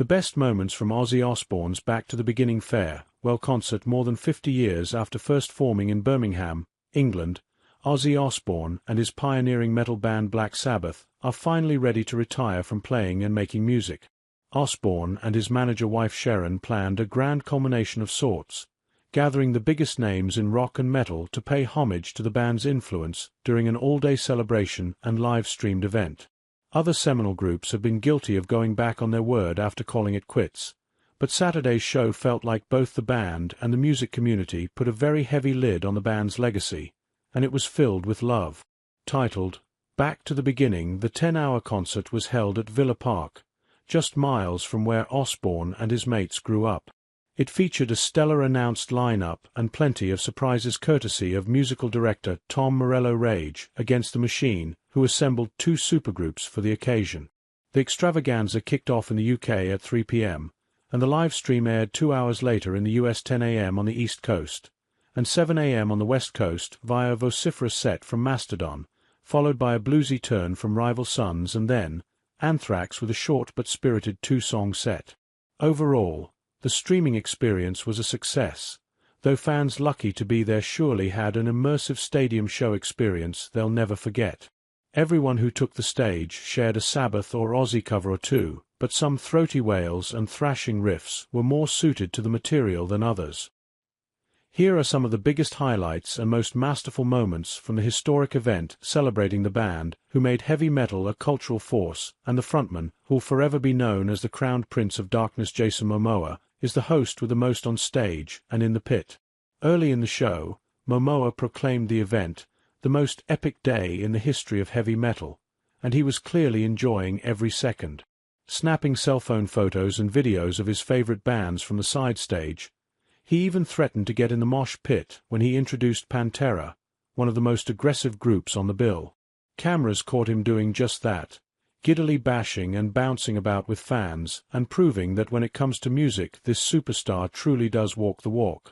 The best moments from Ozzy Osbourne's Back to the Beginning farewell concert more than 50 years after first forming in Birmingham, England. Ozzy Osbourne and his pioneering metal band Black Sabbath are finally ready to retire from playing and making music. Osbourne and his manager-wife Sharon planned a grand culmination of sorts, gathering the biggest names in rock and metal to pay homage to the band's influence during an all-day celebration and live-streamed event. Other seminal groups have been guilty of going back on their word after calling it quits, but Saturday's show felt like both the band and the music community put a very heavy lid on the band's legacy, and it was filled with love. Titled Back to the Beginning, the 10-hour concert was held at Villa Park, just miles from where Osbourne and his mates grew up. It featured a stellar announced lineup and plenty of surprises courtesy of musical director Tom Morello Rage Against the Machine, who assembled 2 supergroups for the occasion. The extravaganza kicked off in the UK at 3 p.m, and the live stream aired 2 hours later in the US 10 a.m. on the East Coast, and 7 a.m. on the West Coast via a vociferous set from Mastodon, followed by a bluesy turn from Rival Sons and then Anthrax with a short but spirited 2-song set. Overall, the streaming experience was a success, though fans lucky to be there surely had an immersive stadium show experience they'll never forget. Everyone who took the stage shared a Sabbath or Ozzy cover or two, but some throaty wails and thrashing riffs were more suited to the material than others. Here are some of the biggest highlights and most masterful moments from the historic event celebrating the band who made heavy metal a cultural force, and the frontman, who'll forever be known as the crowned prince of darkness. Jason Momoa is the host with the most on stage and in the pit. Early in the show, Momoa proclaimed the event the most epic day in the history of heavy metal, and he was clearly enjoying every second. Snapping cell phone photos and videos of his favorite bands from the side stage, he even threatened to get in the mosh pit when he introduced Pantera, one of the most aggressive groups on the bill. Cameras caught him doing just that, giddily bashing and bouncing about with fans and proving that when it comes to music this superstar truly does walk the walk.